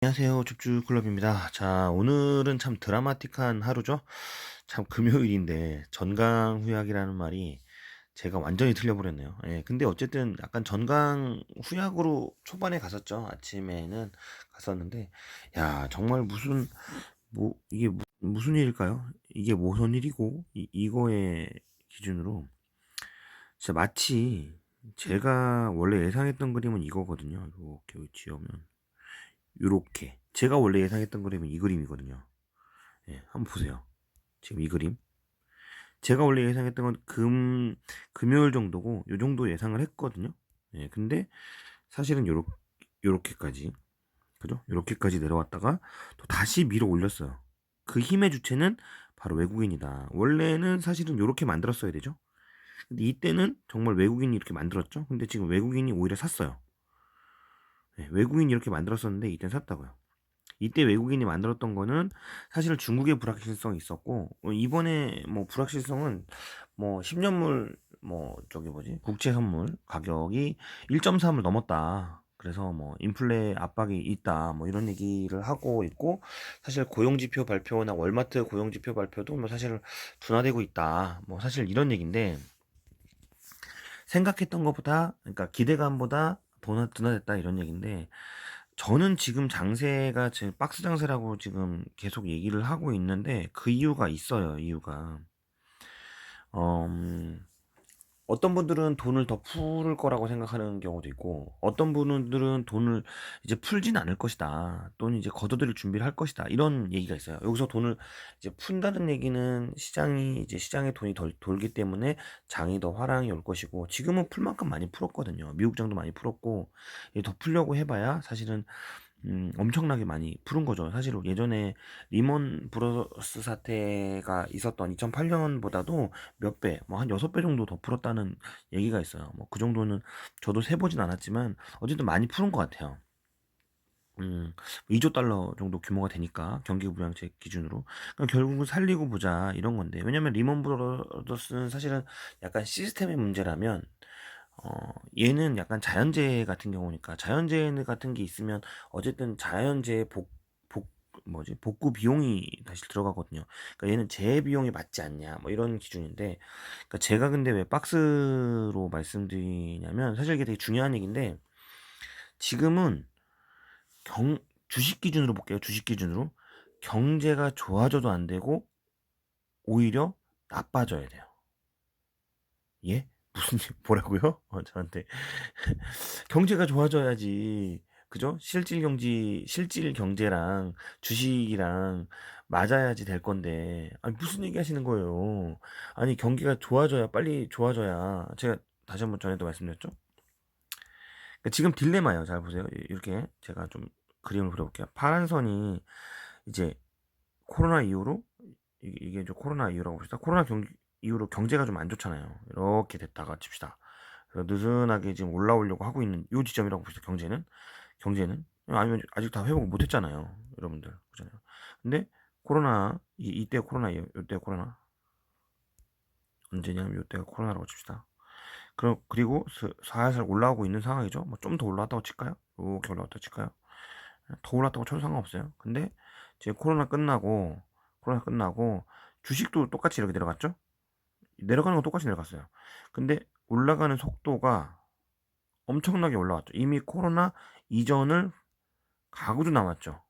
안녕하세요. 줍줍클럽입니다. 자, 오늘은 참 드라마틱한 하루죠. 참 금요일인데 전강후약이라는 말이 제가 완전히 틀려버렸네요. 예, 근데 어쨌든 약간 전강후약으로 초반에 갔었죠. 아침에는 갔었는데, 야, 정말 이게 무슨 일일까요? 이게 무슨 일이고, 이거의 기준으로 진짜 마치 제가 원래 예상했던 그림은 이거거든요. 이렇게 지으면. 요렇게 제가 원래 예상했던 그림은 이 그림이거든요. 예, 한번 보세요. 지금 이 그림 제가 원래 예상했던 건 금요일 정도고 요 정도 예상을 했거든요. 예, 근데 사실은 요렇게까지, 그죠? 요렇게까지 내려왔다가 또 다시 밀어 올렸어요. 그 힘의 주체는 바로 외국인이다. 원래는 사실은 요렇게 만들었어야 되죠. 근데 이때는 정말 외국인이 이렇게 만들었죠. 근데 지금 외국인이 오히려 샀어요. 예, 외국인이 이렇게 만들었었는데 이때는 샀다고요. 이때 외국인이 만들었던 거는 사실 중국의 불확실성이 있었고, 이번에 뭐 불확실성은 뭐 10년물 뭐 저기 뭐지 국채 선물 가격이 1.3을 넘었다. 그래서 뭐 인플레 압박이 있다. 뭐 이런 얘기를 하고 있고, 사실 고용지표 발표나 월마트 고용지표 발표도 뭐 사실 둔화되고 있다. 뭐 사실 이런 얘기인데, 생각했던 것보다, 그러니까 기대감보다 둔화됐다 이런 얘기인데, 저는 지금 장세가 지금 박스 장세라고 지금 계속 얘기를 하고 있는데 그 이유가 있어요. 이유가 어, 음, 어떤 분들은 돈을 더 풀을 거라고 생각하는 경우도 있고, 어떤 분들은 돈을 이제 풀진 않을 것이다, 또는 이제 걷어들일 준비를 할 것이다, 이런 얘기가 있어요. 여기서 돈을 이제 푼다는 얘기는 시장에 돈이 덜 돌기 때문에 장이 더 화랑이 올 것이고, 지금은 풀 만큼 많이 풀었거든요. 미국 장도 많이 풀었고, 이제 더 풀려고 해봐야 사실은 엄청나게 많이 푸른 거죠. 사실 예전에 리먼 브러더스 사태가 있었던 2008년보다도 몇 배, 뭐 한 6배 정도 더 풀었다는 얘기가 있어요. 뭐 그 정도는 저도 세보진 않았지만 어쨌든 많이 푸른 것 같아요. 2조 달러 정도 규모가 되니까, 경기부양책 기준으로. 그럼 결국은 살리고 보자 이런 건데, 왜냐면 리먼 브러더스는 사실은 약간 시스템의 문제라면, 얘는 약간 자연재해 같은 경우니까, 자연재해 같은 게 있으면 어쨌든 자연재해 복구 비용이 다시 들어가거든요. 그러니까 얘는 재해 비용이 맞지 않냐, 뭐 이런 기준인데, 그러니까 제가 근데 왜 박스로 말씀드리냐면, 사실 이게 되게 중요한 얘기인데, 지금은 경 주식 기준으로 볼게요. 주식 기준으로 경제가 좋아져도 안 되고 오히려 나빠져야 돼요. 예? 무슨 뭐라고요? 저한테 경제가 좋아져야지, 그죠? 실질 경제랑 주식이랑 맞아야지 될 건데, 아니 무슨 얘기 하시는 거예요? 아니 경기가 좋아져야, 빨리 좋아져야, 제가 다시 한번 전에도 말씀드렸죠? 그러니까 지금 딜레마예요. 잘 보세요. 이렇게 제가 좀 그림을 그려볼게요. 파란 선이 이제 코로나 이후로, 이게 이제 코로나 이후라고 봅시다. 이후로 경제가 좀 안 좋잖아요. 이렇게 됐다가 칩시다. 그래서 느슨하게 지금 올라오려고 하고 있는 이 지점이라고 봅시다. 경제는 아니면 아직 다 회복 못 했잖아요. 여러분들. 그잖아요. 근데 이때 코로나, 이때 코로나, 언제냐면 이때가 코로나라고 칩시다. 그리고 살살 올라오고 있는 상황이죠. 뭐 좀 더 올라왔다고 칠까요? 이렇게 올라왔다고 칠까요? 더 올랐다고 쳐도 상관없어요. 근데 지금 코로나 끝나고 주식도 똑같이 이렇게 내려갔죠? 내려가는 건 똑같이 내려갔어요. 근데 올라가는 속도가 엄청나게 올라왔죠. 이미 코로나 이전을 가구도 남았죠.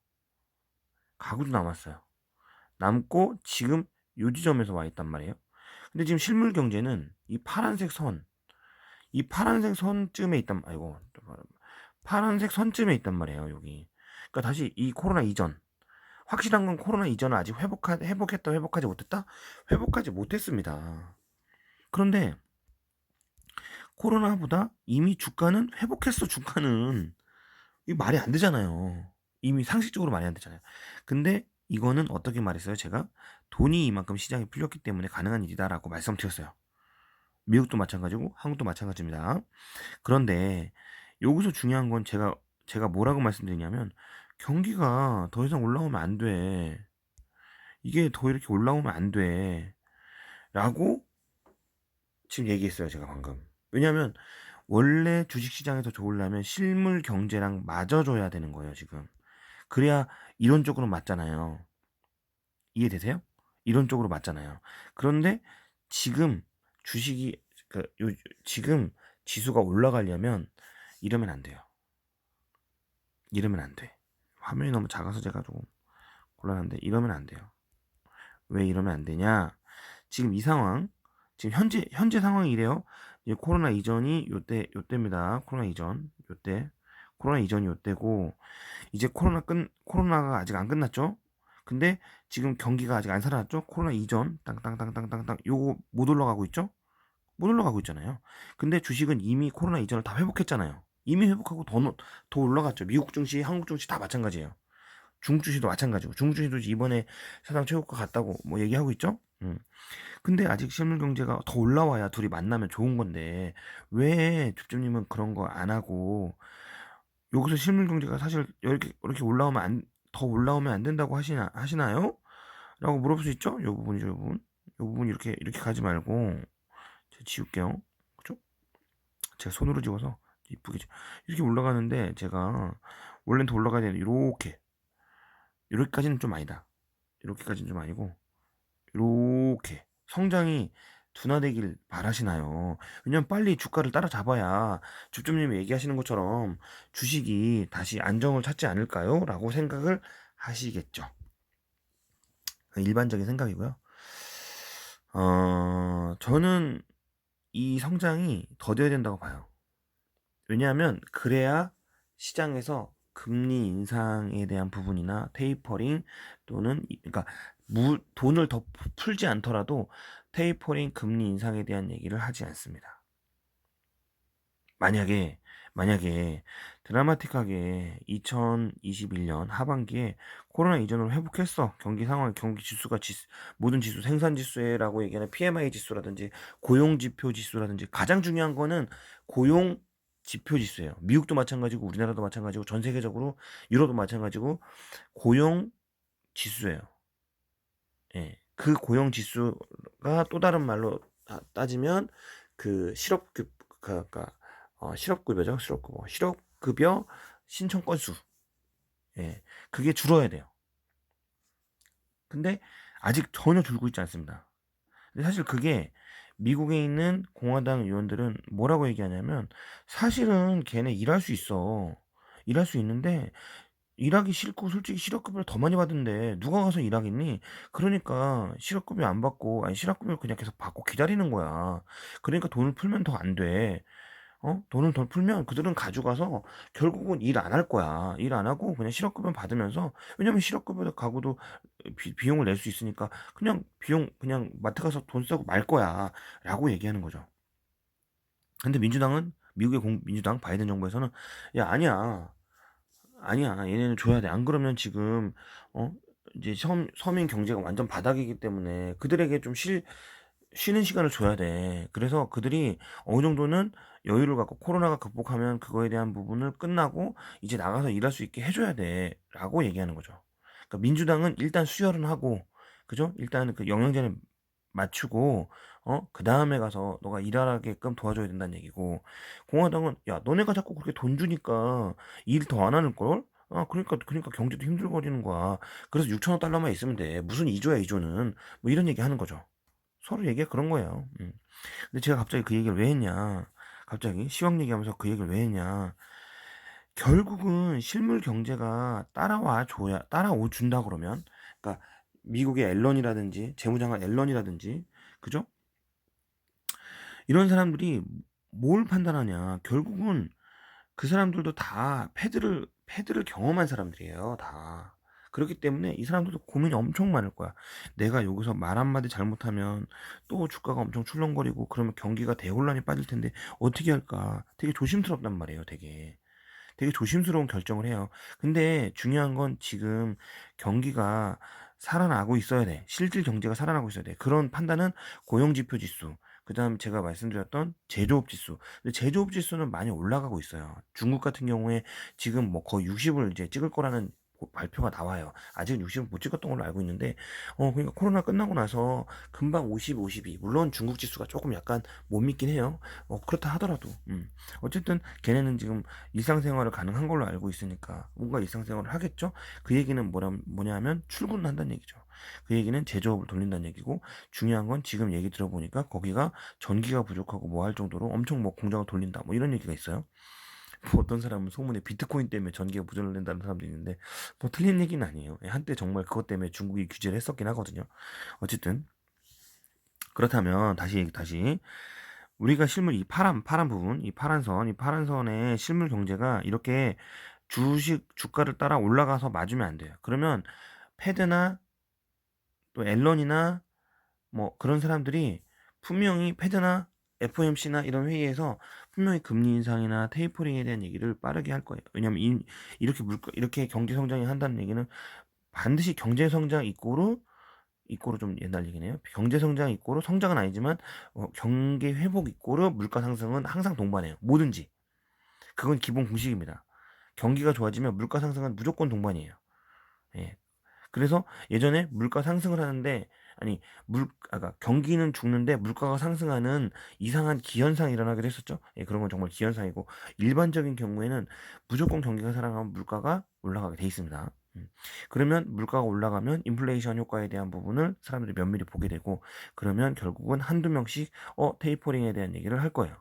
가구도 남았어요. 남고 지금 요 지점에서 와 있단 말이에요. 근데 지금 실물 경제는 이 파란색 선쯤에 파란색 선쯤에 있단 말이에요, 여기. 그러니까 다시 이 코로나 이전, 확실한 건 코로나 이전은 아직 회복하지 못했다? 회복하지 못했습니다. 그런데 코로나보다 이미 주가는 회복했어, 주가는. 이 말이 안 되잖아요. 이미 상식적으로 말이 안 되잖아요. 근데 이거는 어떻게 말했어요? 제가 돈이 이만큼 시장에 풀렸기 때문에 가능한 일이다라고 말씀드렸어요. 미국도 마찬가지고 한국도 마찬가지입니다. 그런데 여기서 중요한 건, 제가 뭐라고 말씀드리냐면, 경기가 더 이상 올라오면 안 돼. 이게 더 이렇게 올라오면 안 돼. 라고 지금 얘기했어요, 제가 방금. 왜냐면 원래 주식시장에서 좋으려면 실물 경제랑 맞아줘야 되는 거예요, 지금. 그래야 이론적으로 맞잖아요. 이해되세요? 이론적으로 맞잖아요. 그런데 지금 주식이 지금 지수가 올라가려면 이러면 안 돼요. 이러면 안 돼. 화면이 너무 작아서 제가 조금 곤란한데 이러면 안 돼요. 왜 이러면 안 되냐? 지금 이 상황, 지금 현재 상황이 이래요. 이제 코로나 이전이 요때입니다. 코로나 이전이 요때고, 이제 코로나가 아직 안 끝났죠? 근데 지금 경기가 아직 안 살아났죠? 코로나 이전, 땅땅땅땅땅땅, 요거 못 올라가고 있죠? 못 올라가고 있잖아요. 근데 주식은 이미 코로나 이전을 다 회복했잖아요. 이미 회복하고 더 올라갔죠. 미국 증시, 한국 증시 다 마찬가지예요. 중국 주식도 마찬가지고, 중국 주식도 이번에 사상 최고가 갔다고 뭐 얘기하고 있죠? 근데 아직 실물 경제가 더 올라와야 둘이 만나면 좋은 건데, 왜 줍줍님은 그런 거 안 하고, 여기서 실물 경제가 사실 이렇게 더 올라오면 안 된다고 하시나요? 라고 물어볼 수 있죠? 요 부분이죠, 요 부분. 요 부분 이렇게 가지 말고, 제가 지울게요. 그죠? 제가 손으로 지워서 이쁘게 이렇게 올라가는데, 제가 원래는 더 올라가야 되는데, 이렇게까지는 좀 아니다. 이렇게까지는 좀 아니고, 이렇게 성장이 둔화되길 바라시나요? 왜냐면 빨리 주가를 따라잡아야 주점님이 얘기하시는 것처럼 주식이 다시 안정을 찾지 않을까요? 라고 생각을 하시겠죠. 일반적인 생각이고요. 저는 이 성장이 더뎌야 된다고 봐요. 왜냐하면 그래야 시장에서 금리 인상에 대한 부분이나 테이퍼링 또는 그러니까 돈을 더 풀지 않더라도 테이퍼링 금리 인상에 대한 얘기를 하지 않습니다. 만약에 드라마틱하게 2021년 하반기에 코로나 이전으로 회복했어. 경기 상황, 경기 지수가 모든 지수, 생산 지수라고 얘기하는 PMI 지수라든지 고용 지표 지수라든지 가장 중요한 거는 고용 지표 지수예요. 미국도 마찬가지고 우리나라도 마찬가지고 전 세계적으로 유럽도 마찬가지고 고용 지수예요. 예. 그 고용 지수가 또 다른 말로 따지면 그 실업급여죠. 실업급여 신청 건수. 예. 그게 줄어야 돼요. 근데 아직 전혀 줄고 있지 않습니다. 근데 사실 그게 미국에 있는 공화당 의원들은 뭐라고 얘기하냐면 사실은 걔네 일할 수 있어. 일할 수 있는데 일하기 싫고 솔직히 실업급여를 더 많이 받는데 누가 가서 일하겠니? 그러니까 실업급여 안 받고 아니 실업급여 그냥 계속 받고 기다리는 거야. 그러니까 돈을 풀면 더 안 돼. 돈을 더 풀면 그들은 가져가서 결국은 일 안 할 거야. 일 안 하고 그냥 실업급여 받으면서 왜냐면 실업급여 가고도 비용을 낼 수 있으니까 그냥 마트 가서 돈 쓰고 말 거야라고 얘기하는 거죠. 근데 미국의 민주당 바이든 정부에서는 야 아니야 얘네는 줘야 돼. 안 그러면 지금 어 이제 서민 경제가 완전 바닥이기 때문에 그들에게 좀 쉬는 시간을 줘야 돼. 그래서 그들이 어느 정도는 여유를 갖고 코로나가 극복하면 그거에 대한 부분을 끝나고 이제 나가서 일할 수 있게 해줘야 돼. 라고 얘기하는 거죠. 그러니까 민주당은 일단 수혈은 하고, 그죠? 일단 그 영양제는 맞추고, 그 다음에 가서 너가 일하게끔 도와줘야 된다는 얘기고, 공화당은, 야, 너네가 자꾸 그렇게 돈 주니까 일 더 안 하는걸? 그러니까 경제도 힘들거리는 거야. 그래서 6천억 달러만 있으면 돼. 무슨 2조야, 2조는. 뭐 이런 얘기 하는 거죠. 서로 얘기가 그런 거예요. 근데 제가 갑자기 그 얘기를 왜 했냐? 갑자기 시황 얘기하면서 그 얘기를 왜 했냐? 결국은 실물 경제가 따라오 준다 그러면, 그러니까 미국의 앨런이라든지 재무장관 앨런이라든지, 그죠? 이런 사람들이 뭘 판단하냐? 결국은 그 사람들도 다 패드를 경험한 사람들이에요, 다. 그렇기 때문에 이 사람들도 고민이 엄청 많을 거야. 내가 여기서 말 한마디 잘못하면 또 주가가 엄청 출렁거리고 그러면 경기가 대혼란이 빠질 텐데 어떻게 할까? 되게 조심스럽단 말이에요, 되게 조심스러운 결정을 해요. 근데 중요한 건 지금 경기가 살아나고 있어야 돼. 실질 경제가 살아나고 있어야 돼. 그런 판단은 고용지표 지수, 그다음 제가 말씀드렸던 제조업 지수. 근데 제조업 지수는 많이 올라가고 있어요. 중국 같은 경우에 지금 뭐 거의 60을 이제 찍을 거라는 발표가 나와요. 아직은 60을 못 찍었던 걸로 알고 있는데, 그러니까 코로나 끝나고 나서 금방 50, 52. 물론 중국 지수가 조금 약간 못 믿긴 해요. 그렇다 하더라도, 어쨌든 걔네는 지금 일상생활을 가능한 걸로 알고 있으니까 뭔가 일상생활을 하겠죠. 그 얘기는 뭐냐면 출근을 한다는 얘기죠. 그 얘기는 제조업을 돌린다는 얘기고, 중요한 건 지금 얘기 들어보니까 거기가 전기가 부족하고 뭐 할 정도로 엄청 뭐 공장을 돌린다 뭐 이런 얘기가 있어요. 뭐 어떤 사람은 소문에 비트코인 때문에 전기가 부전을 낸다는 사람도 있는데 뭐 틀린 얘기는 아니에요. 한때 정말 그것 때문에 중국이 규제를 했었긴 하거든요. 어쨌든 그렇다면 다시 우리가 실물 이 파란 부분, 이 파란 선의 실물 경제가 이렇게 주가를 따라 올라가서 맞으면 안 돼요. 그러면 패드나 또 앨런이나 뭐 그런 사람들이 분명히 패드나 FOMC나 이런 회의에서 분명히 금리 인상이나 테이퍼링에 대한 얘기를 빠르게 할 거예요. 왜냐하면 이렇게 경제 성장이 한다는 얘기는 반드시 경제 성장 이꼬르 좀 옛날 얘기네요. 경제 성장 이꼬르 성장은 아니지만 경기 회복 이꼬르 물가 상승은 항상 동반해요. 뭐든지 그건 기본 공식입니다. 경기가 좋아지면 물가 상승은 무조건 동반이에요. 예. 그래서 예전에 물가 상승을 하는데 아니 그러니까 경기는 죽는데 물가가 상승하는 이상한 기현상이 일어나기도 했었죠. 예, 그런 건 정말 기현상이고 일반적인 경우에는 무조건 경기가 살아가면 물가가 올라가게 돼 있습니다. 그러면 물가가 올라가면 인플레이션 효과에 대한 부분을 사람들이 면밀히 보게 되고 그러면 결국은 한두 명씩 테이퍼링에 대한 얘기를 할 거예요.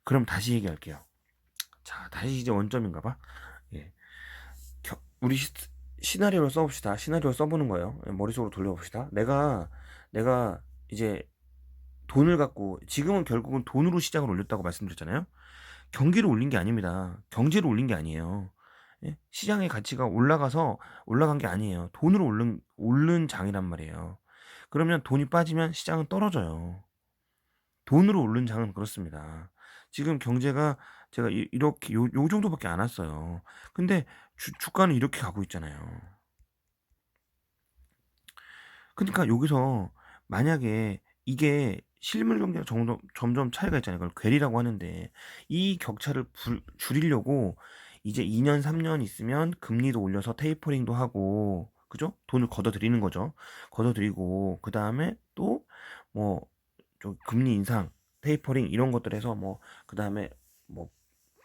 그럼 다시 얘기할게요. 자, 다시 이제 원점인가 봐. 예. 우리 시나리오를 써봅시다. 시나리오 써보는 거예요. 머릿속으로 돌려봅시다. 내가 이제 돈을 갖고, 지금은 결국은 돈으로 시장을 올렸다고 말씀드렸잖아요. 경기를 올린 게 아닙니다. 경제를 올린 게 아니에요. 예? 시장의 가치가 올라간 게 아니에요. 돈으로 오른 장이란 말이에요. 그러면 돈이 빠지면 시장은 떨어져요. 돈으로 오른 장은 그렇습니다. 지금 경제가 제가 이렇게 요 정도밖에 안 왔어요. 근데 주가는 이렇게 가고 있잖아요. 그러니까 여기서 만약에 이게 실물 경제가 점점 차이가 있잖아요. 그걸 괴리라고 하는데 이 격차를 줄이려고 이제 2년, 3년 있으면 금리도 올려서 테이퍼링도 하고 그죠? 돈을 걷어들이는 거죠. 걷어들이고 그 다음에 또 뭐 좀 금리 인상, 테이퍼링 이런 것들에서 뭐 그 다음에 뭐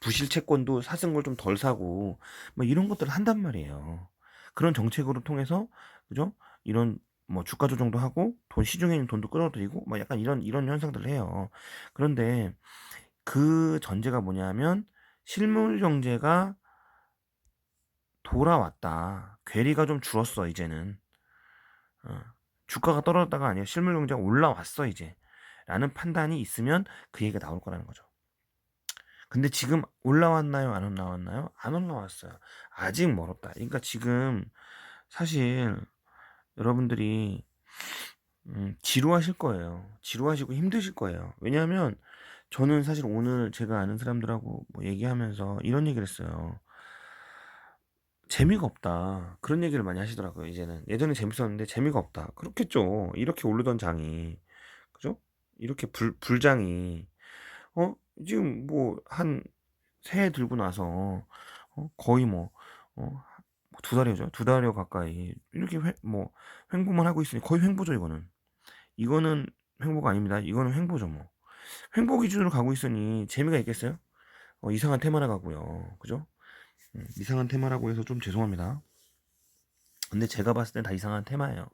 부실 채권도 사는 걸 좀 덜 사고 뭐 이런 것들을 한단 말이에요. 그런 정책으로 통해서 그죠? 이런 뭐 주가 조정도 하고 돈 시중에 있는 돈도 끌어들이고 뭐 약간 이런 현상들을 해요. 그런데 그 전제가 뭐냐면 실물 경제가 돌아왔다. 괴리가 좀 줄었어 이제는. 어. 주가가 떨어졌다가 아니라 실물 경제가 올라왔어 이제. 라는 판단이 있으면 그 얘기가 나올 거라는 거죠. 근데 지금 올라왔나요? 안 올라왔나요? 안 올라왔어요. 아직 멀었다. 그러니까 지금 사실 여러분들이 지루하실 거예요. 지루하시고 힘드실 거예요. 왜냐하면 저는 사실 오늘 제가 아는 사람들하고 뭐 얘기하면서 이런 얘기를 했어요. 재미가 없다. 그런 얘기를 많이 하시더라고요, 이제는. 예전에 재밌었는데 재미가 없다. 그렇겠죠. 이렇게 오르던 장이. 그죠? 이렇게 불장이. 지금 뭐, 새해 들고 나서, 거의 뭐, 어, 두 달이죠. 두 달여 가까이. 이렇게 횡보만 하고 있으니 거의 횡보죠, 이거는. 이거는 횡보가 아닙니다. 이거는 횡보죠, 뭐. 횡보 기준으로 가고 있으니 재미가 있겠어요? 이상한 테마나 가고요. 그죠? 이상한 테마라고 해서 좀 죄송합니다. 근데 제가 봤을 땐 다 이상한 테마예요.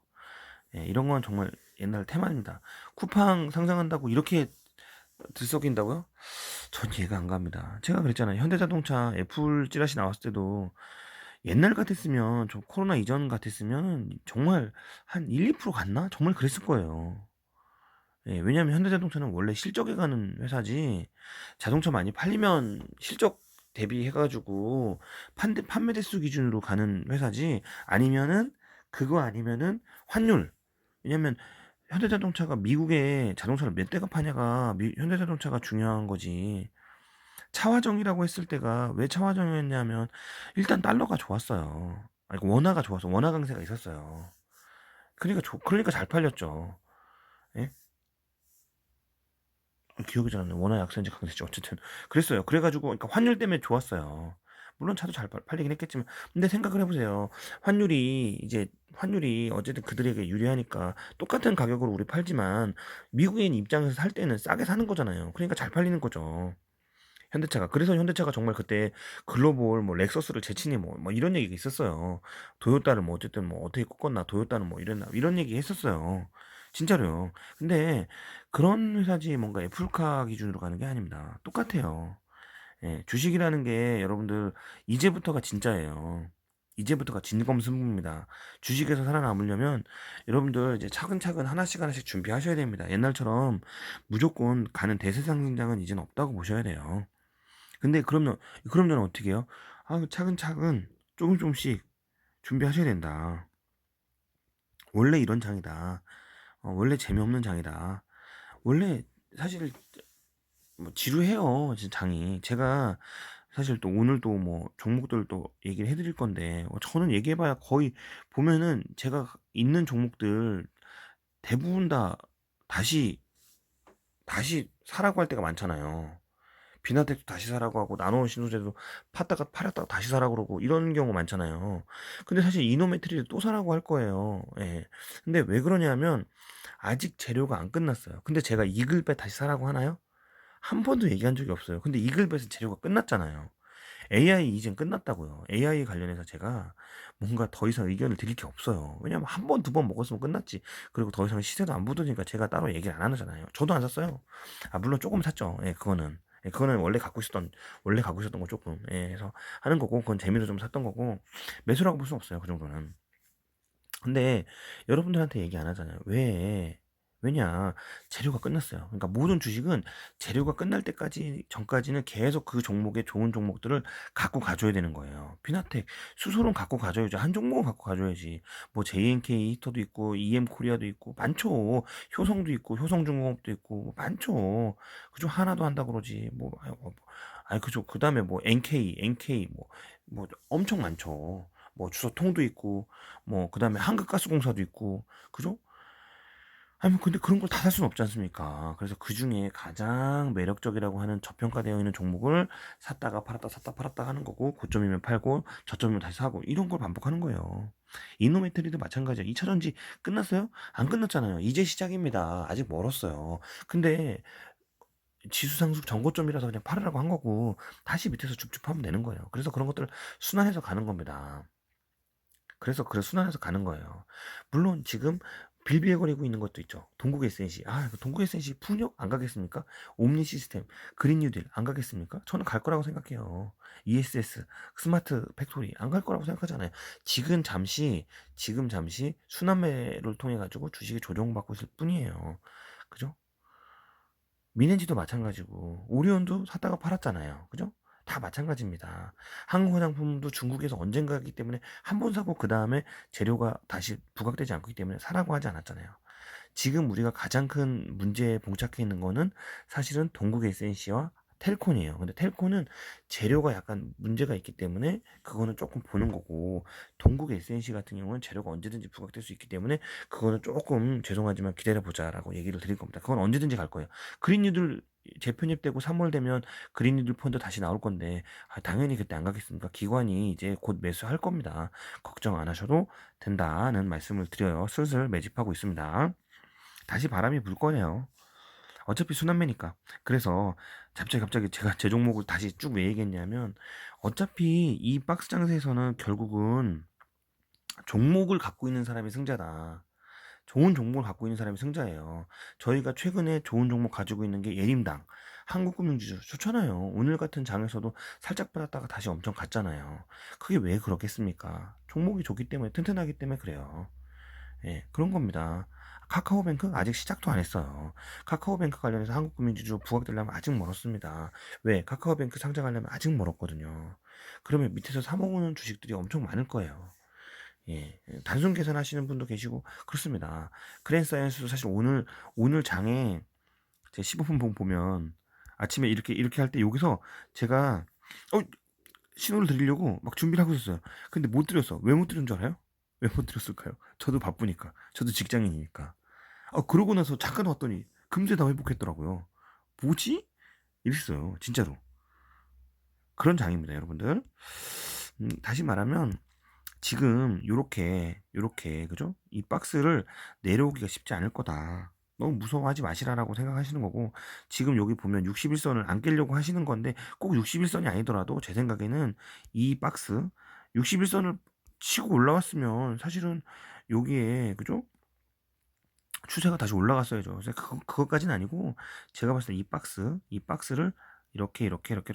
예, 이런 건 정말 옛날 테마입니다. 쿠팡 상장한다고 이렇게 들썩인다고요? 전 이해가 안 갑니다. 제가 그랬잖아요. 현대자동차 애플 찌라시 나왔을 때도 옛날 같았으면, 저 코로나 이전 같았으면 정말 한 1, 2% 갔나? 정말 그랬을 거예요. 예, 왜냐면 현대자동차는 원래 실적에 가는 회사지 자동차 많이 팔리면 실적 대비해가지고 판매 대수 기준으로 가는 회사지 아니면은 그거 아니면은 환율. 왜냐면 현대자동차가 미국에 자동차를 몇 대가 파냐가 현대자동차가 중요한 거지. 차화정이라고 했을 때가 왜 차화정이었냐면 일단 달러가 좋았어요. 아니 원화가 좋아서 원화 강세가 있었어요. 그러니까 잘 팔렸죠. 예? 기억이 잘 안 나요. 원화 약세인지 강세인지 어쨌든 그랬어요. 그래가지고 그러니까 환율 때문에 좋았어요. 물론 차도 잘 팔리긴 했겠지만 근데 생각을 해 보세요. 환율이 어쨌든 그들에게 유리하니까 똑같은 가격으로 우리 팔지만 미국인 입장에서 살 때는 싸게 사는 거잖아요. 그러니까 잘 팔리는 거죠. 현대차가. 그래서 현대차가 정말 그때 글로벌 뭐 렉서스를 제치니 뭐 이런 얘기가 있었어요. 도요타를 뭐 어쨌든 뭐 어떻게 꺾었나, 도요타는 뭐 이랬나, 이런 얘기 했었어요. 진짜로요. 근데 그런 회사지 뭔가 애플카 기준으로 가는 게 아닙니다. 똑같아요. 예, 주식이라는 게 여러분들 이제부터가 진짜예요. 이제부터가 진검승부입니다. 주식에서 살아남으려면 여러분들 이제 차근차근 하나씩 하나씩 준비하셔야 됩니다. 옛날처럼 무조건 가는 대세상승장은 이제는 없다고 보셔야 돼요. 근데 그럼 저는 어떻게 해요? 아, 차근차근 조금씩 준비하셔야 된다. 원래 이런 장이다. 원래 재미없는 장이다. 원래 사실 뭐 지루해요. 진짜 장이. 제가 사실 또 오늘 또 뭐 종목들 또 얘기를 해드릴 건데 저는 얘기해봐야 거의 보면은 제가 있는 종목들 대부분 다 다시 다시 사라고 할 때가 많잖아요. 비나텍도 다시 사라고 하고 나노 신소재도 팔았다가 다시 사라고 그러고 이런 경우 많잖아요. 근데 사실 이노메트리도 또 사라고 할 거예요. 예. 근데 왜 그러냐면 아직 재료가 안 끝났어요. 근데 제가 이글벳 다시 사라고 하나요? 한 번도 얘기한 적이 없어요. 근데 이글벳은 재료가 끝났잖아요. AI 이젠 끝났다고요. AI 관련해서 제가 뭔가 더 이상 의견을 드릴 게 없어요. 왜냐면 한 번, 두 번 먹었으면 끝났지. 그리고 더 이상 시세도 안 붙으니까 제가 따로 얘기를 안 하잖아요. 저도 안 샀어요. 아, 물론 조금 샀죠. 예, 그거는. 예, 그거는 원래 갖고 있었던 거 조금. 예, 해서 하는 거고, 그건 재미로 좀 샀던 거고, 매수라고 볼 수는 없어요. 그 정도는. 근데 여러분들한테 얘기 안 하잖아요. 왜? 왜냐? 재료가 끝났어요. 그러니까 모든 주식은 재료가 끝날 때까지 전까지는 계속 그 종목의 좋은 종목들을 갖고 가줘야 되는 거예요. 피나텍 수소는 갖고 가줘야죠. 한 종목은 갖고 가줘야지. 뭐 JNK 히터도 있고 EM 코리아도 있고 많죠. 효성도 있고 효성중공업도 있고 뭐 많죠. 그중 하나도 한다 그러지. 아니 그죠. 그다음에 뭐 NK 뭐 엄청 많죠. 뭐 주소통도 있고 뭐 그다음에 한국가스공사도 있고 그죠? 아니 뭐 근데 그런 걸 다 살 수는 없지 않습니까? 그래서 그중에 가장 매력적이라고 하는 저평가되어 있는 종목을 샀다가 팔았다 샀다 팔았다 하는 거고 고점이면 팔고 저점이면 다시 사고 이런 걸 반복하는 거예요. 이노메트리도 마찬가지야. 2차 전지 끝났어요? 안 끝났잖아요. 이제 시작입니다. 아직 멀었어요. 근데 지수 상승 전고점이라서 그냥 팔으라고 한 거고 다시 밑에서 줍줍 하면 되는 거예요. 그래서 그런 것들을 순환해서 가는 겁니다. 그래서 순환해서 가는 거예요. 물론 지금 빌빌거리고 있는 것도 있죠. 동국 에센시. 아, 동국 에센시 풍력 안 가겠습니까? 옴니 시스템, 그린 뉴딜 안 가겠습니까? 저는 갈 거라고 생각해요. ESS, 스마트 팩토리 안 갈 거라고 생각하잖아요. 지금 잠시 순환매를 통해 가지고 주식이 조정받고 있을 뿐이에요. 그죠? 미넨지도 마찬가지고 오리온도 샀다가 팔았잖아요. 그죠? 다 마찬가지입니다. 한국 화장품도 중국에서 언젠가 하기 때문에 한 번 사고 그 다음에 재료가 다시 부각되지 않기 때문에 사라고 하지 않았잖아요. 지금 우리가 가장 큰 문제에 봉착해 있는 거는 사실은 동국 에센시와 텔콘이에요. 근데 텔콘은 재료가 약간 문제가 있기 때문에 그거는 조금 보는 거고 동국 에센시 같은 경우는 재료가 언제든지 부각될 수 있기 때문에 그거는 조금 죄송하지만 기다려보자라고 얘기를 드릴 겁니다. 그건 언제든지 갈 거예요. 그린뉴들 재편입되고 3월 되면 그린뉴들 펀드 다시 나올 건데 당연히 그때 안 가겠습니까? 기관이 이제 곧 매수할 겁니다. 걱정 안 하셔도 된다는 말씀을 드려요. 슬슬 매집하고 있습니다. 다시 바람이 불 거예요. 어차피 순환매니까. 그래서 갑자기 제가 제 종목을 다시 쭉 왜 얘기했냐면 어차피 이 박스 장세에서는 결국은 종목을 갖고 있는 사람이 승자다. 좋은 종목을 갖고 있는 사람이 승자예요. 저희가 최근에 좋은 종목 가지고 있는 게 예림당, 한국금융지주 좋잖아요. 오늘 같은 장에서도 살짝 빠졌다가 다시 엄청 갔잖아요. 그게 왜 그렇겠습니까? 종목이 좋기 때문에 튼튼하기 때문에 그래요. 예, 그런 겁니다. 카카오뱅크 아직 시작도 안 했어요. 카카오뱅크 관련해서 한국금융지주 부각되려면 아직 멀었습니다. 왜? 카카오뱅크 상장하려면 아직 멀었거든요. 그러면 밑에서 사모으는 주식들이 엄청 많을 거예요. 예, 단순 계산하시는 분도 계시고 그렇습니다. 그랜사이언스도 사실 오늘 장에 제 15분 보면 아침에 이렇게 할 때 여기서 제가 어, 신호를 드리려고 막 준비를 하고 있었어요. 근데 못 드렸어. 왜 못 드린 줄 알아요? 왜 못 드렸을까요? 저도 바쁘니까. 저도 직장인이니까. 그러고 나서 잠깐 왔더니 금세 다 회복했더라고요. 뭐지? 이랬어요. 진짜로. 그런 장입니다, 여러분들. 다시 말하면 지금 요렇게 그죠? 이 박스를 내려오기가 쉽지 않을 거다. 너무 무서워하지 마시라라고 생각하시는 거고, 지금 여기 보면 61선을 안 깨려고 하시는 건데, 꼭 61선이 아니더라도 제 생각에는 이 박스 61선을 치고 올라왔으면 사실은 여기에 그죠? 추세가 다시 올라갔어야죠. 그래서 그것까지는 아니고, 제가 봤을 때 이 박스를 이렇게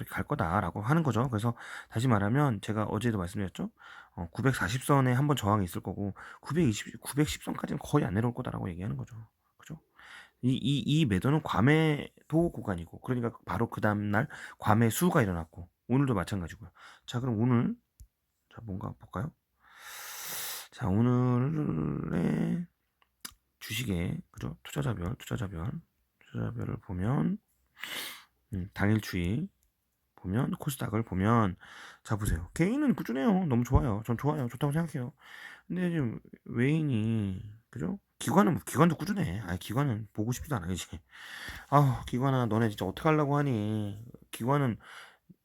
갈 거다라고 하는 거죠. 그래서 다시 말하면 제가 어제도 말씀드렸죠. 940선에 한번 저항이 있을 거고 910선까지는 거의 안 내려올 거다라고 얘기하는 거죠. 그죠? 이 매도는 과매도 구간이고, 그러니까 바로 그 다음날 과매수가 일어났고, 오늘도 마찬가지고요. 자, 그럼 오늘 자 뭔가 볼까요? 자, 오늘의 주식의 그죠? 투자자별을 보면 당일 추이 보면 코스닥을 보면, 자 보세요. 개인은 꾸준해요. 너무 좋아요. 전 좋아요. 좋다고 생각해요. 근데 지금 외인이 그죠? 기관도 꾸준해. 아, 기관은 보고 싶지도 않아 이제. 아, 기관아 너네 진짜 어떻게 하려고 하니? 기관은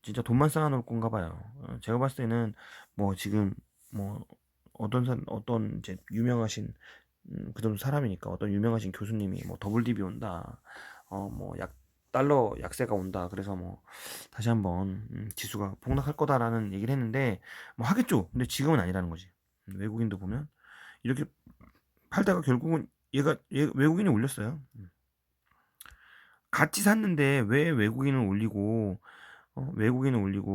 진짜 돈만 쌓아놓을 건가 봐요. 제가 봤을 때는 뭐 지금 뭐 어떤 이제 유명하신 그런 사람이니까, 어떤 유명하신 교수님이 뭐 더블 딥이 온다, 뭐 달러 약세가 온다, 그래서 뭐 다시 한번 지수가 폭락할 거다라는 얘기를 했는데, 뭐 하겠죠. 근데 지금은 아니라는 거지. 외국인도 보면 이렇게 팔다가 결국은 외국인이 올렸어요. 같이 샀는데 왜 외국인은 올리고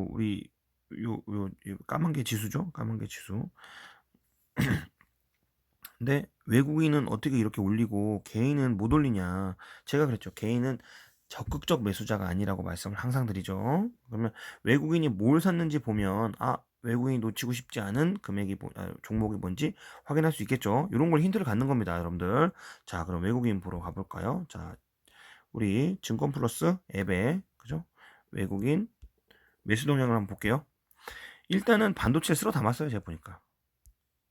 우리 요 까만 게 지수죠. 까만 게 지수. 근데 외국인은 어떻게 이렇게 올리고 개인은 못 올리냐. 제가 그랬죠. 개인은 적극적 매수자가 아니라고 말씀을 항상 드리죠. 그러면 외국인이 뭘 샀는지 보면, 외국인이 놓치고 싶지 않은 종목이 뭔지 확인할 수 있겠죠. 이런 걸 힌트를 갖는 겁니다, 여러분들. 자, 그럼 외국인 보러 가볼까요? 자, 우리 증권 플러스 앱에 그죠? 외국인 매수 동향을 한번 볼게요. 일단은 반도체 쓸어 담았어요, 제가 보니까.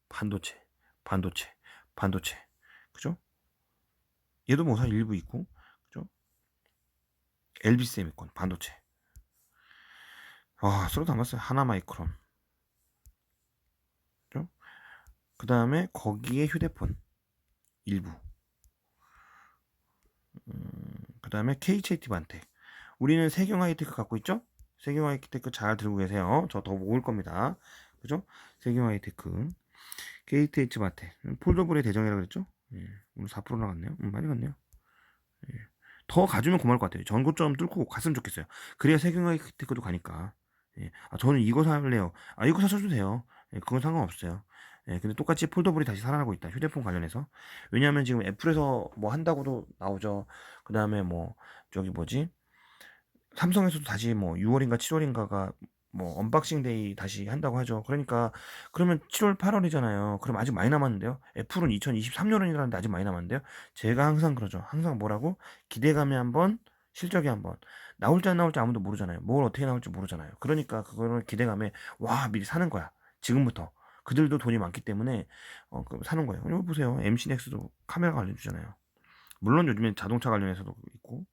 반도체, 반도체, 반도체. 그죠? 얘도 뭐 사실 일부 있고, 그죠? LB세미콘, 반도체. 쓸어 담았어요. 하나마이크론. 그죠? 그 다음에 거기에 휴대폰, 일부. 그 다음에 KHT 반텍. 우리는 세경 하이테크 갖고 있죠? 세경 하이테크 잘 들고 계세요. 저 더 모을 겁니다. 그죠? 세경 하이테크. KTH 바텍. 폴더블의 대정이라고 그랬죠? 예. 오늘 4% 나갔네요. 많이 갔네요. 예. 더 가주면 고마울 것 같아요. 전고점 뚫고 갔으면 좋겠어요. 그래야 세경하이테크도 가니까. 예. 저는 이거 살래요. 이거 사셔도 돼요. 예, 그건 상관없어요. 예, 근데 똑같이 폴더블이 다시 살아나고 있다. 휴대폰 관련해서. 왜냐하면 지금 애플에서 뭐 한다고도 나오죠. 그 다음에 뭐 저기 뭐지? 삼성에서도 다시 뭐 6월인가 7월인가가 뭐 언박싱 데이 다시 한다고 하죠. 그러니까 그러면 7월 8월이잖아요. 그럼 아직 많이 남았는데요. 애플은 2023년이라는데 아직 많이 남았는데요. 제가 항상 그러죠. 항상 뭐라고? 기대감이 한번, 실적이 한번. 나올지 안 나올지 아무도 모르잖아요. 뭘 어떻게 나올지 모르잖아요. 그러니까 그거를 기대감에 미리 사는 거야. 지금부터. 그들도 돈이 많기 때문에 사는 거예요. 이거 보세요. MC넥스도 카메라가 알려주잖아요. 물론 요즘엔 자동차 관련해서도 있고,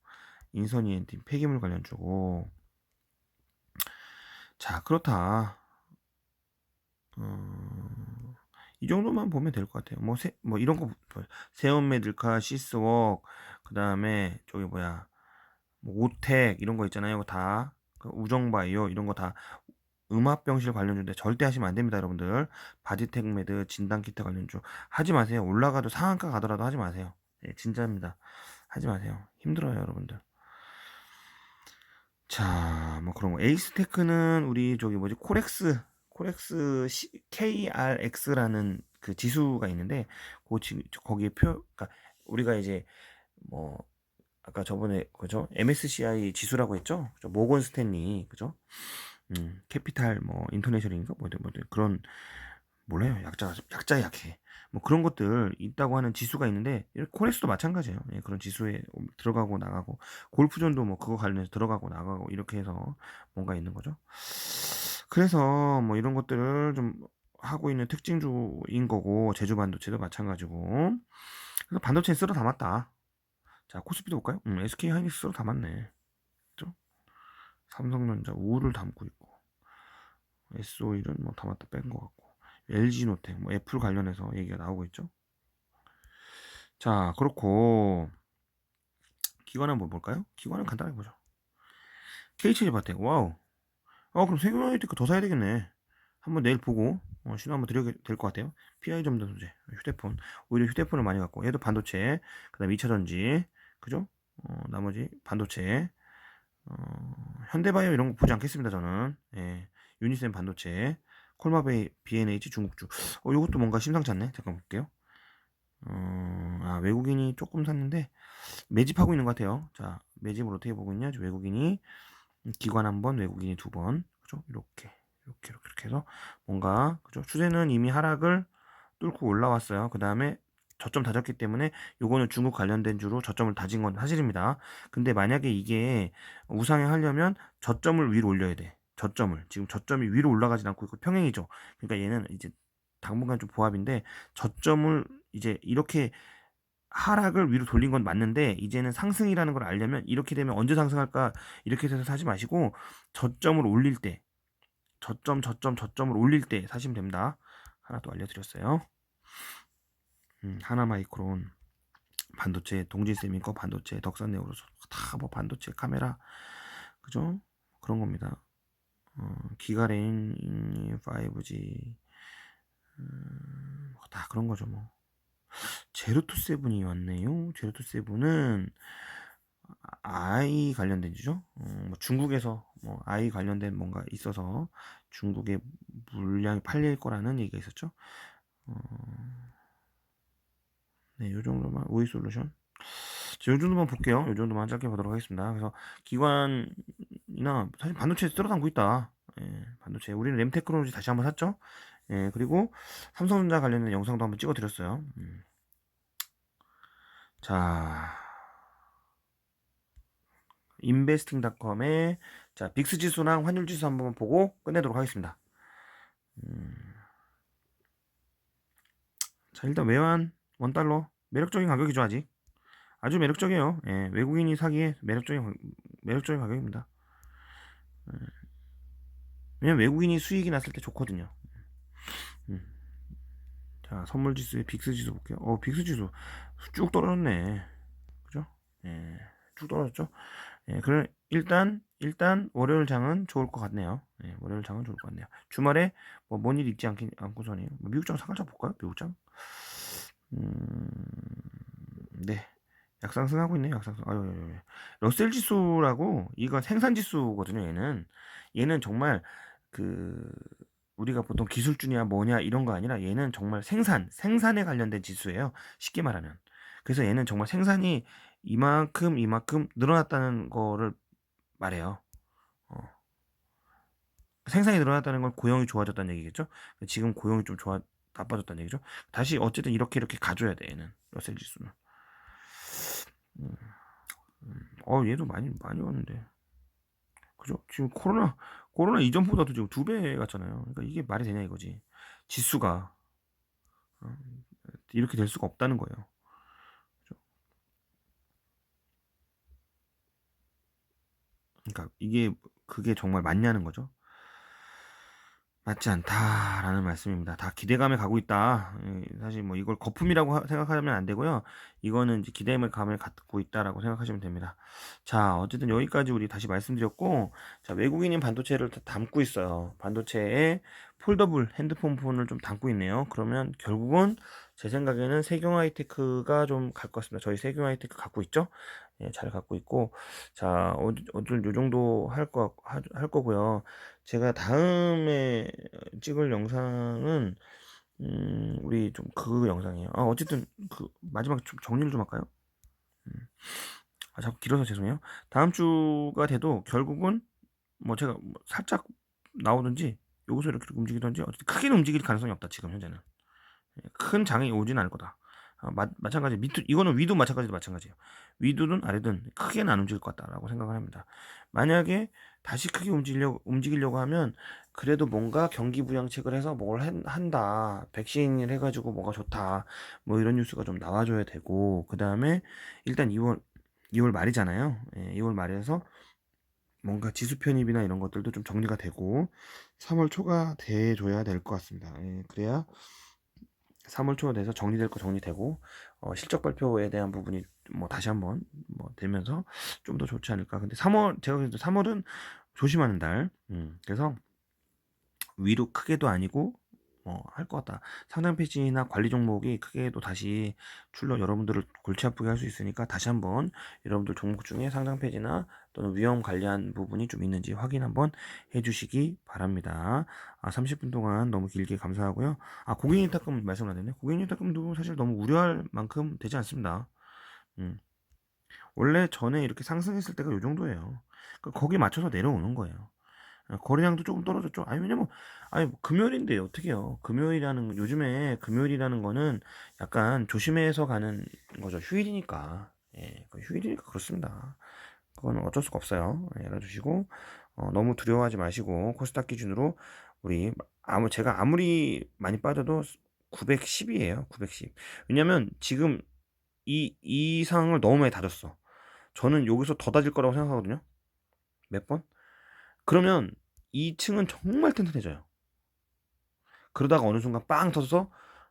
인선이 엔팀 폐기물 관련주고. 자, 그렇다. 이 정도만 보면 될 것 같아요. 뭐 이런 거, 세온메들카, 시스웍, 그 다음에 저기 뭐야, 뭐 오텍 이런 거 있잖아요. 이거 다 우정바이오 이런 거 다 음압병실 관련주인데 절대 하시면 안 됩니다, 여러분들. 바디텍메드 진단키트 관련주 하지 마세요. 올라가도 상한가 가더라도 하지 마세요. 예, 진짜입니다. 하지 마세요. 힘들어요, 여러분들. 자, 뭐 그런 거. 에이스테크는 우리 저기 뭐지, 코렉스 KRX라는 그 지수가 있는데, 거기에 그러니까 우리가 이제 뭐 아까 저번에 그죠, MSCI 지수라고 했죠. 모건 스탠리 그죠? 캐피탈 뭐 인터내셔널인가 뭐든 그런, 몰라요. 약자 약해. 뭐 그런 것들 있다고 하는 지수가 있는데, 코렉스도 마찬가지예요. 예, 그런 지수에 들어가고 나가고, 골프존도 뭐 그거 관련해서 들어가고 나가고 이렇게 해서 뭔가 있는 거죠. 그래서 뭐 이런 것들을 좀 하고 있는 특징주인 거고, 제주 반도체도 마찬가지고. 그래서 반도체에 쓸어 담았다. 자, 코스피도 볼까요? SK 하이닉스 쓸어 담았네. 그죠? 삼성전자 우를 담고 있고. S-오일은 뭐 담았다 뺀 것 같고, LG노텍, 뭐 애플 관련해서 얘기가 나오고 있죠. 자, 그렇고 기관은 뭐 볼까요? 기관은 간단하게 보죠. KH바텍, 와우. 그럼 세균아이테크 더 사야 되겠네. 한번 내일 보고 신호 한번 드려야 될 것 같아요. PI 점등 소재, 휴대폰. 오히려 휴대폰을 많이 갖고, 얘도 반도체, 그다음에 2차전지, 그죠? 나머지 반도체, 현대바이오 이런 거 보지 않겠습니다, 저는. 예, 유니셈 반도체, 콜마베이 B&H 중국주. 요것도 뭔가 심상치 않네. 잠깐 볼게요. 외국인이 조금 샀는데 매집하고 있는 것 같아요. 자, 매집을 어떻게 보고 있냐? 외국인이 기관 한 번, 외국인이 두 번, 그죠? 이렇게 해서 뭔가, 그죠? 추세는 이미 하락을 뚫고 올라왔어요. 그 다음에 저점 다졌기 때문에 요거는 중국 관련된 주로 저점을 다진 건 사실입니다. 근데 만약에 이게 우상향 하려면 저점을 위로 올려야 돼. 저점을. 지금 저점이 위로 올라가진 않고 있고 평행이죠. 그러니까 얘는 이제 당분간 좀 보합인데, 저점을 이제 이렇게 하락을 위로 돌린 건 맞는데, 이제는 상승이라는 걸 알려면 이렇게 되면 언제 상승할까 이렇게 해서 사지 마시고, 저점을 올릴 때, 저점을 올릴 때 사시면 됩니다. 하나 또 알려드렸어요. 하나마이크론, 반도체, 동진세미커 반도체, 덕산네오로소, 다 뭐 반도체, 카메라, 그죠? 그런 겁니다. 기가레인, 5G, 다 그런 거죠 뭐. 제로투세븐이 왔네요. 제로투세븐은 아이 관련된 주죠. 뭐 중국에서 뭐 아이 관련된 뭔가 있어서 중국에 물량이 팔릴 거라는 얘기가 있었죠. 네, 요 정도만 오이 솔루션. 요 정도만 볼게요. 요 정도만 짧게 보도록 하겠습니다. 그래서 기관이나 사실 반도체에 쓸어담고 있다. 예, 반도체. 우리는 램테크놀로지 다시 한번 샀죠. 예, 그리고 삼성전자 관련된 영상도 한번 찍어드렸어요. 자, 인베스팅닷컴의 자 빅스 지수랑 환율 지수 한번 보고 끝내도록 하겠습니다. 자, 일단 외환 원달러 매력적인 가격이죠. 아주 매력적이에요. 예, 외국인이 사기에 매력적인 가격입니다. 왜냐면 외국인이 수익이 났을 때 좋거든요. 음. 자, 선물 지수의 빅스 지수 볼게요. 빅스 지수 쭉 떨어졌네. 그죠? 예, 쭉 떨어졌죠. 예, 그럼 일단 월요일 장은 좋을 것 같네요. 예, 월요일 장은 좋을 것 같네요. 주말에 뭐 뭔 일 있지 않고서니 뭐 미국 장 살짝 볼까요? 미국 장. 네. 약상승하고 있네요. 약상승. 아유. 러셀 지수라고 이건 생산 지수거든요. 얘는 정말 그 우리가 보통 기술주냐 뭐냐 이런 거 아니라 얘는 정말 생산에 관련된 지수예요. 쉽게 말하면. 그래서 얘는 정말 생산이 이만큼 늘어났다는 거를 말해요. 어. 생산이 늘어났다는 건 고용이 좋아졌다는 얘기겠죠. 지금 고용이 좀 나빠졌다는 얘기죠. 다시 어쨌든 이렇게 가줘야 돼. 얘는 러셀 지수는. 얘도 많이 왔는데. 그죠? 지금 코로나 이전보다도 지금 2배 갔잖아요. 그러니까 이게 말이 되냐 이거지. 지수가 어, 이렇게 될 수가 없다는 거예요. 그죠? 그러니까 그게 정말 맞냐는 거죠. 맞지 않다라는 말씀입니다. 다 기대감에 가고 있다. 사실 뭐 이걸 거품이라고 생각하면 안 되고요. 이거는 이제 기대감을 갖고 있다라고 생각하시면 됩니다. 자, 어쨌든 여기까지 우리 다시 말씀드렸고, 자, 외국인인 반도체를 담고 있어요. 반도체에 폴더블 핸드폰 폰을 좀 담고 있네요. 그러면 결국은 제 생각에는 세경 하이테크가 좀 갈 것 같습니다. 저희 세경 하이테크 갖고 있죠? 예, 잘 갖고 있고, 자, 어쩔 요 정도 할 거고요. 제가 다음에 찍을 영상은 우리 좀 그 영상이에요. 어쨌든 그 마지막 좀 정리를 좀 할까요? 자꾸 길어서 죄송해요. 다음 주가 돼도 결국은 뭐 제가 뭐 살짝 나오든지 여기서 이렇게 움직이든지 어쨌든 크게는 움직일 가능성이 없다. 지금 현재는 큰 장이 오진 않을 거다. 마찬가지 이거는 위도 마찬가지예요. 위도든 아래든 크게는 안 움직일 것 같다라고 생각을 합니다. 만약에 다시 크게 움직이려고 하면 그래도 뭔가 경기 부양책을 해서 뭘 한다. 백신을 해가지고 뭐가 좋다. 뭐 이런 뉴스가 좀 나와줘야 되고, 그 다음에 일단 2월 말이잖아요. 예, 2월 말에서 뭔가 지수 편입이나 이런 것들도 좀 정리가 되고, 3월 초가 돼 줘야 될 것 같습니다. 예, 그래야 3월 초가 돼서 정리될 거 정리되고 실적 발표에 대한 부분이 뭐 다시 한번 뭐 되면서 좀 더 좋지 않을까. 근데 3월 제가 그래도 3월은 조심하는 달. 그래서 위로 크게도 아니고 할 것 같다. 상장 페이지나 관리 종목이 크게도 다시 출력 여러분들을 골치 아프게 할 수 있으니까 다시 한번 여러분들 종목 중에 상장 페이지나 또는 위험 관리한 부분이 좀 있는지 확인 한번 해주시기 바랍니다. 30분 동안 너무 길게 감사하고요. 고객님탁금 말씀 안 했네. 고객님탁금도 사실 너무 우려할 만큼 되지 않습니다. 음, 원래 전에 이렇게 상승했을 때가 요 정도예요. 그러니까 거기 맞춰서 내려오는 거예요. 거래량도 조금 떨어졌죠. 왜냐면, 뭐 금요일인데 어떻게요? 요즘에 금요일이라는 거는 약간 조심해서 가는 거죠. 휴일이니까. 예, 휴일이니까 그렇습니다. 그건 어쩔 수가 없어요. 예, 알아주시고, 너무 두려워하지 마시고, 코스닥 기준으로, 제가 아무리 많이 빠져도 910이에요. 910. 왜냐면 지금 이 상황을 너무 많이 다졌어. 저는 여기서 더 다질 거라고 생각하거든요. 몇 번? 그러면 2층은 정말 튼튼해져요. 그러다가 어느 순간 빵 터져서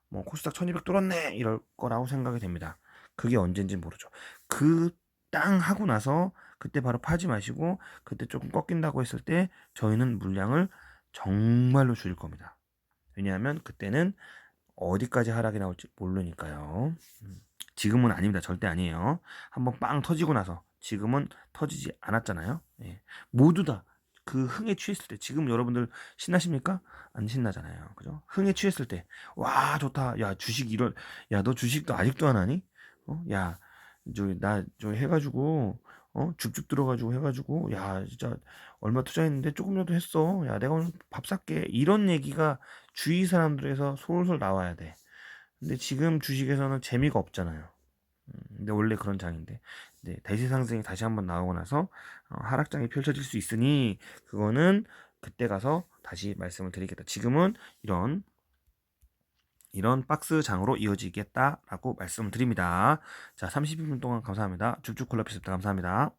뭐 코스닥 1200 뚫었네 이럴 거라고 생각이 됩니다. 그게 언젠지 모르죠. 그 땅 하고 나서 그때 바로 파지 마시고 그때 조금 꺾인다고 했을 때 저희는 물량을 정말로 줄일 겁니다. 왜냐하면 그때는 어디까지 하락이 나올지 모르니까요. 지금은 아닙니다. 절대 아니에요. 한번 빵 터지고 나서 지금은 터지지 않았잖아요. 예. 모두 다 그 흥에 취했을 때 지금 여러분들 신나십니까? 안 신나잖아요. 그죠? 흥에 취했을 때 와 좋다. 야 주식 이런 야 너 주식도 아직도 안 하니? 야 저 해가지고 줍줍 들어가지고 해가지고 야 진짜 얼마 투자했는데 조금이라도 했어. 야 내가 오늘 밥 살게. 이런 얘기가 주위 사람들에서 솔솔 나와야 돼. 근데 지금 주식에서는 재미가 없잖아요. 근데 원래 그런 장인데 대시 상승이 다시 한번 나오고 나서 하락장이 펼쳐질 수 있으니 그거는 그때 가서 다시 말씀을 드리겠다. 지금은 이런 박스 장으로 이어지겠다라고 말씀을 드립니다. 자, 32분 동안 감사합니다. 줍줍 콜라피스입니다. 감사합니다.